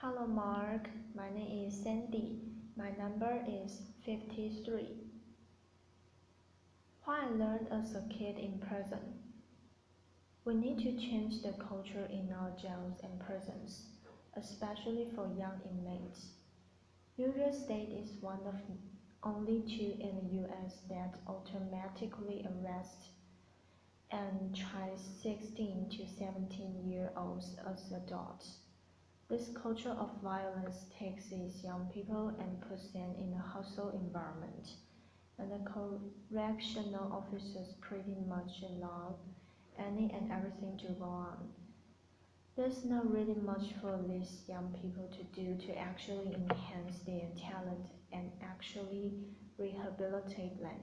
Hello Mark, my name is Sandy. My number is 53. What I learned as a kid in prison. We need to change the culture in our jails and prisons, especially for young inmates. New York State is one of only two in the US that automatically arrest and try 16 to 17-year-olds as adults. This culture of violence takes these young people and puts them in a hostile environment, and the correctional officers pretty much allow any and everything to go on. There's not really much for these young people to do to actually enhance their talent and actually rehabilitate them.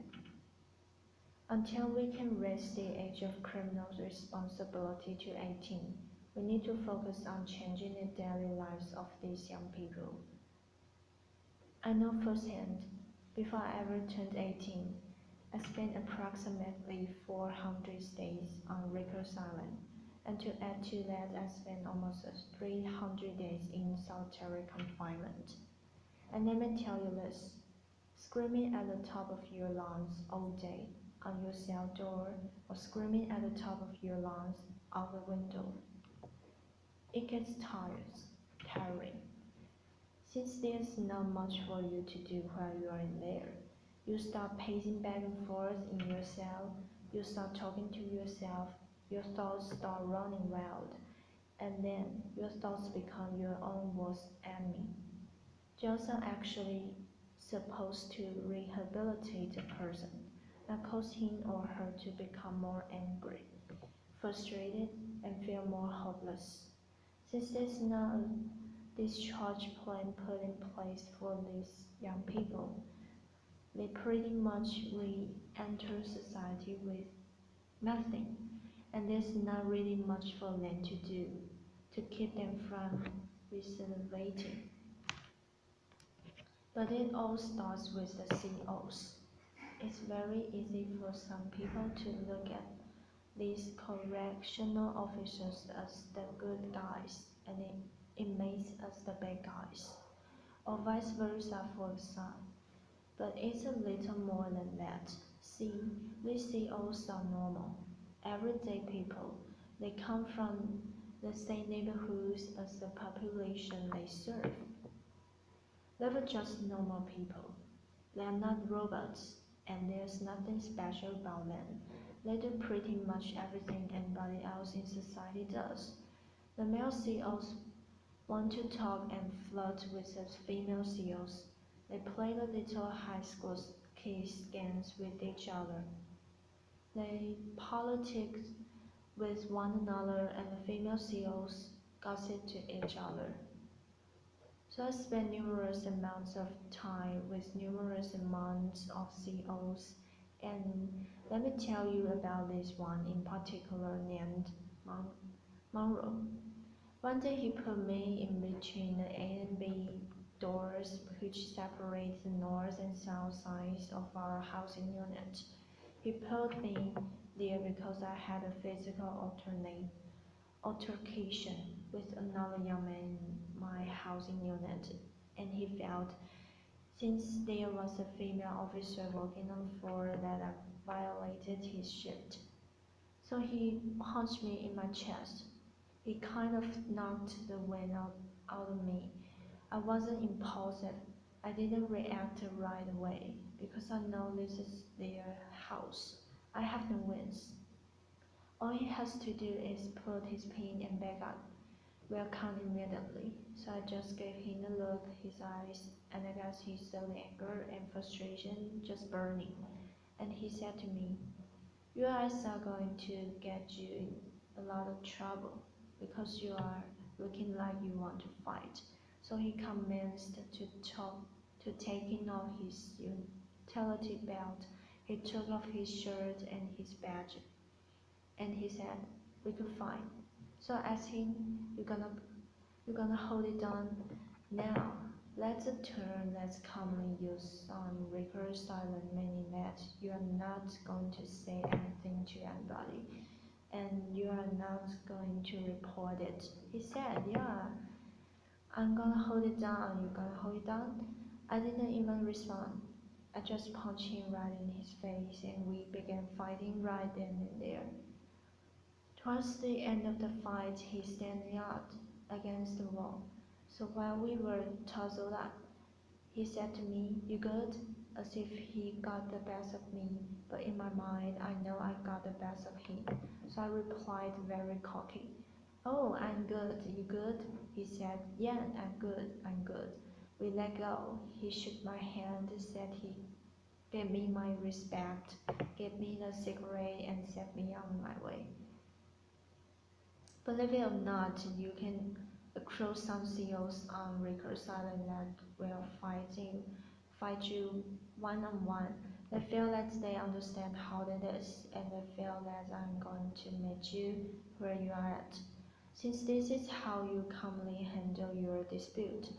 Until we can raise the age of criminal responsibility to 18, we need to focus on changing the daily lives of these young people. I know firsthand, before I ever turned 18, I spent approximately 400 days on Rikers Island, and to add to that, I spent almost 300 days in solitary confinement. And let me tell you this, screaming at the top of your lungs all day on your cell door or screaming at the top of your lungs out the window. It gets tiring. Since there's not much for you to do while you are in there, you start pacing back and forth in your cell, you start talking to yourself, your thoughts start running wild, and then your thoughts become your own worst enemy. Jails are actually supposed to rehabilitate a person, not cause him or her to become more angry, frustrated, and feel more hopeless. Since there's not a discharge plan put in place for these young people, they pretty much re-enter society with nothing, and there's not really much for them to do to keep them from recidivating. But it all starts with the COs. It's very easy for some people to look at these correctional officers as the good guys and inmates as the bad guys, or vice versa for some. But it's a little more than that. See, these COs are normal, everyday people. They come from the same neighborhoods as the population they serve. They were just normal people. They are not robots, and there's nothing special about them. They do pretty much everything anybody else in society does. The male COs want to talk and flirt with the female COs. They play the little high school kids games with each other. They politic with one another, and the female COs gossip to each other. So I spent numerous amounts of time with numerous amounts of COs, and let me tell you about this one in particular named Monroe. One day he put me in between the A and B doors which separate the north and south sides of our housing unit. He put me there because I had a physical altercation with another young man in my housing unit, and he felt, since there was a female officer working on the floor, that I violated his shift. So he punched me in my chest. He kind of knocked the wind out of me. I wasn't impulsive. I didn't react right away because I know this is their house. I have no wings. All he has to do is put his pin and back up. We'll count immediately. So I just gave him a look, his eyes, and I guess he saw the anger and frustration just burning. And he said to me, "Your eyes are going to get you in a lot of trouble because you are looking like you want to fight." So he commenced to taking off his utility belt. He took off his shirt and his badge, and he said, "We could fight." So I asked him, "You're gonna hold it down now?" That's a term that's commonly used on Rikers Island, meaning that you are not going to say anything to anybody, and you are not going to report it. He said, "Yeah, I'm gonna hold it down, are you gonna hold it down? I didn't even respond. I just punched him right in his face and we began fighting right then and there. Towards the end of the fight, he standing out against the wall. So while we were tousled up, he said to me, "You good?" As if he got the best of me, but in my mind, I know I got the best of him. So I replied very cocky, "Oh, I'm good. You good?" He said, "Yeah, I'm good. I'm good." We let go. He shook my hand, said he gave me my respect, gave me the cigarette, and sent me on my way. Believe it or not, you can across some CEOs on Rikers Island that will fight you one on one. They feel that they understand how it is, and they feel that I'm going to meet you where you are at. Since this is how you commonly handle your dispute,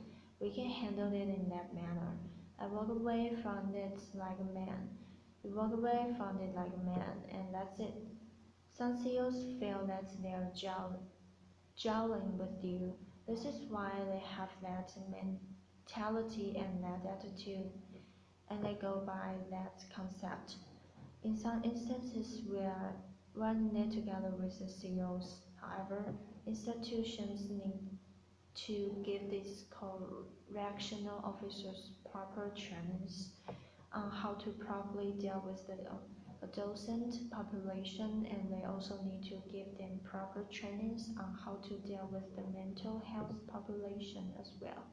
we can handle it in that manner. I walk away from it like a man. You walk away from it like a man, and that's it. Some CEOs feel that they are jowling with you. This is why they have that mentality and that attitude, and they go by that concept. In some instances, we are running it together with the CEOs. However, institutions need to give these correctional officers proper trainings on how to properly deal with the adolescent population, and they also need to give them proper trainings on how to deal with the mental health population as well.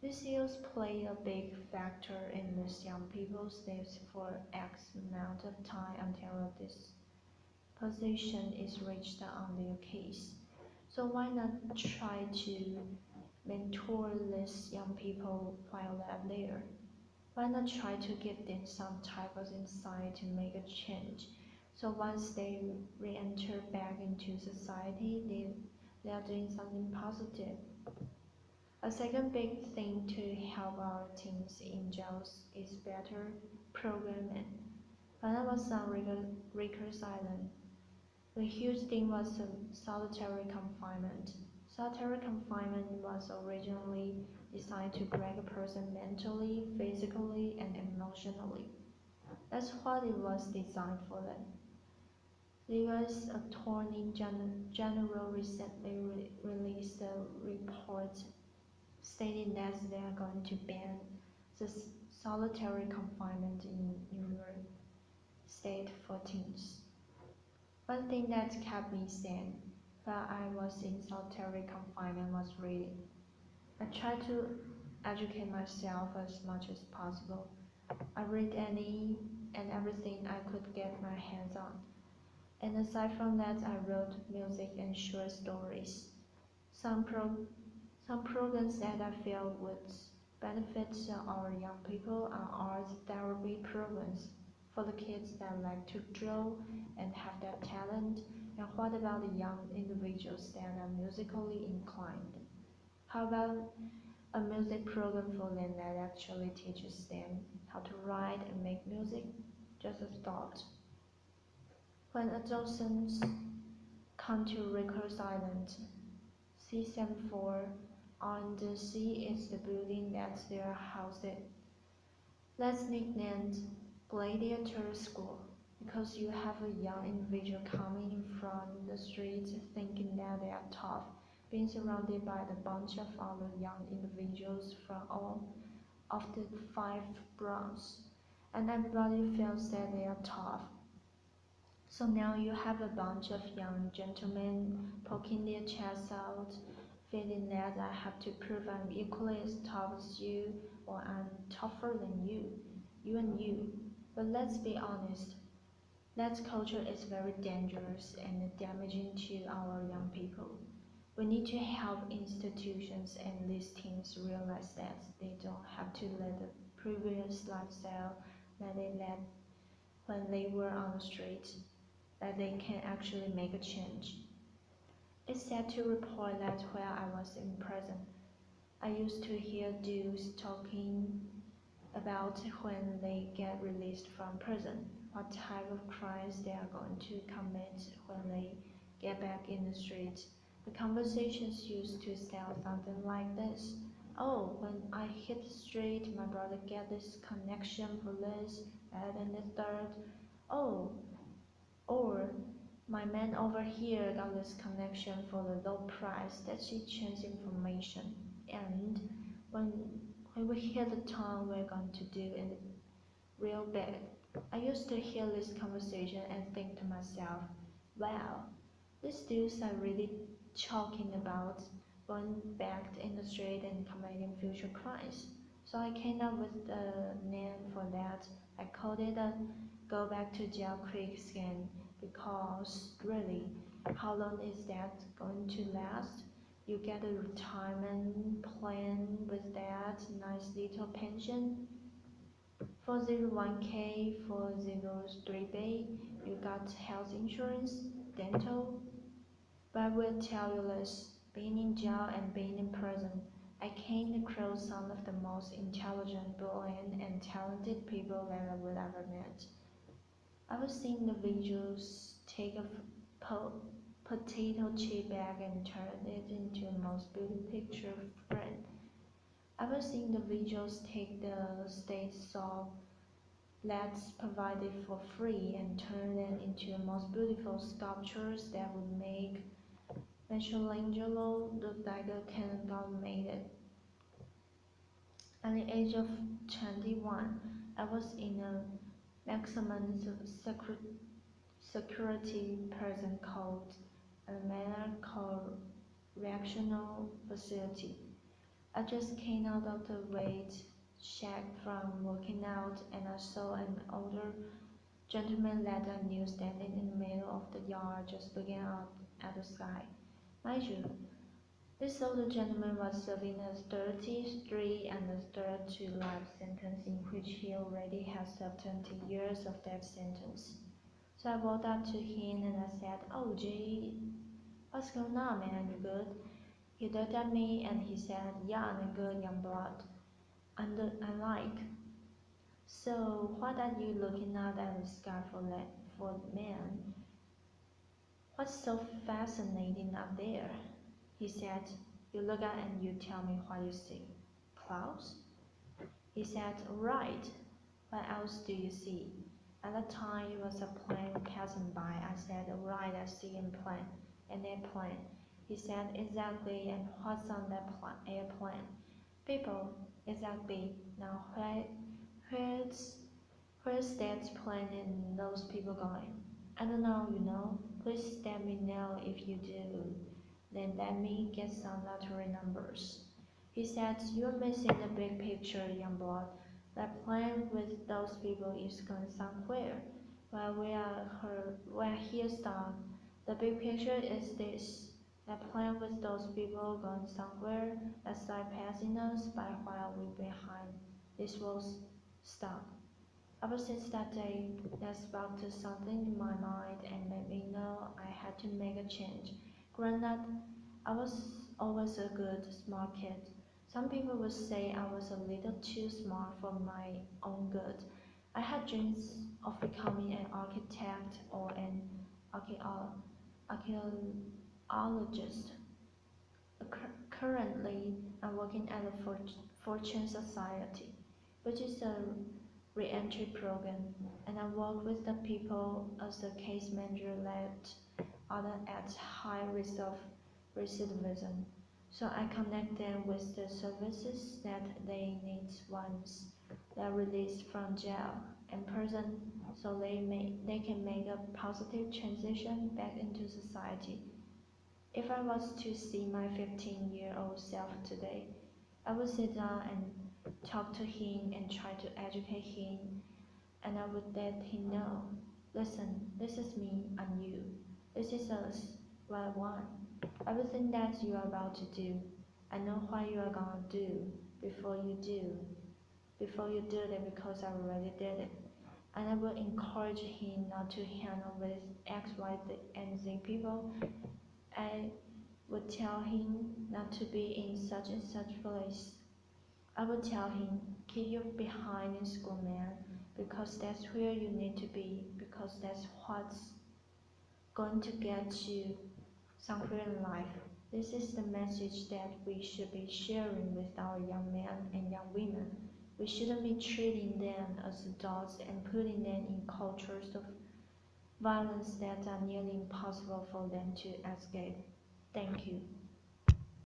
These skills play a big factor in these young people's lives for X amount of time until this position is reached on their case. So why not try to mentor these young people while they're there? Why not try to give them some type of insight to make a change? So once they re-enter back into society, they are doing something positive. A second big thing to help our teens in jails is better programming. When I was on Rikers Island, the huge thing was solitary confinement. Solitary confinement was originally designed to break a person mentally, physically, and emotionally. That's what it was designed for them. The U.S. Attorney General recently released a report stating that they are going to ban the solitary confinement in New York State for teens. One thing that kept me sane while I was in solitary confinement was reading. I tried to educate myself as much as possible. I read any and everything I could get my hands on. And aside from that, I wrote music and short stories. Some, some programs that I feel would benefit our young people are art therapy programs for the kids that like to draw and have that talent. And what about the young individuals that are musically inclined? How about a music program for them that actually teaches them how to write and make music? Just a thought. When adolescents come to Rikers Island, C74 on the sea is the building that they are housed in. Let's nickname Gladiator School, because you have a young individual coming from the streets thinking that they are tough, being surrounded by a bunch of other young individuals from all of the 5 boroughs, and everybody feels that they are tough. So now you have a bunch of young gentlemen poking their chests out, feeling that I have to prove I'm equally as tough as you, or I'm tougher than you and you. But let's be honest, that culture is very dangerous and damaging to our young people. We need to help institutions and these teams realize that they don't have to let the previous lifestyle that they led when they were on the street, that they can actually make a change. It's sad to report that while I was in prison, I used to hear dudes talking about when they get released from prison, what type of crimes they are going to commit when they get back in the street. The conversations used to sound something like this. Oh, when I hit the street, my brother get this connection for this, that and the third. Oh, or my man over here got this connection for the low price. That's exchange information. And when when we hit the town we're going to do in the real big. I used to hear this conversation and think to myself, wow, these dudes are really talking about going back in the street and committing future crimes. So I came up with a name for that. I called it a Go Back to Jail Creek scheme because really, how long is that going to last? You get a retirement plan with that nice little pension. 401k, 403b, you got health insurance, dental. But I will tell you this, being in jail and being in prison, I came across some of the most intelligent, brilliant, and talented people that I would ever met. I was seeing individuals take a potato chip bag and turn it into the most beautiful picture frame. I was seeing individuals take the state saw let's provide it for free and turn it into the most beautiful sculptures that would make Michelangelo look like a can God made it. At the age of 21, I was in a maximum security prison called Atlanta Correctional Facility. I just came out of the weight shack from working out and I saw an older gentleman that I knew standing in the middle of the yard just looking up at the sky. Mind you, this older gentleman was serving a 33 and a 32 life sentence in which he already had served 20 years of that sentence. So I walked up to him and I said, "Oh, Jay, what's going on, man? You good?" He looked at me and he said, "Yeah, I'm good, young blood." I'm like, "So what are you looking at the sky for man? What's so fascinating up there?" He said, "You look at and you tell me what you see. Clouds?" He said, "Right. What else do you see?" At the time it was a plane passing by. I said, "Right, I see a plane, an airplane." He said, "Exactly, and what's on that airplane?" "People." "Exactly. Now where's where's that plane and those people going?" "I don't know, you know. Please let me know if you do. Then let me get some lottery numbers." He said, "You're missing the big picture, young blood. That plan with those people is going somewhere. While we're here stuck. The big picture is this. That plan with those people going somewhere that's like passing us by while we're behind. This was stuck." Ever since that day, that sparked something in my mind and made me know I had to make a change. Granted, I was always a good, smart kid. Some people would say I was a little too smart for my own good. I had dreams of becoming an architect or an archaeologist. Currently, I'm working at the Fortune Society, which is a re-entry program, and I work with the people as a case manager that are at high risk of recidivism. So I connect them with the services that they need once they're released from jail and prison so they can make a positive transition back into society. If I was to see my 15-year-old self today, I would sit down and talk to him and try to educate him, and I would let him know, listen, this is me and you. This is us, what I want. Everything that you are about to do, I know what you are gonna do before you do. Before you do it because I already did it. And I will encourage him not to hang out with X, Y, and Z people. I would tell him not to be in such and such place. I would tell him, keep your behind in school, man, because that's where you need to be, because that's what's going to get you somewhere in life. This is the message that we should be sharing with our young men and young women. We shouldn't be treating them as adults and putting them in cultures of violence that are nearly impossible for them to escape. Thank you.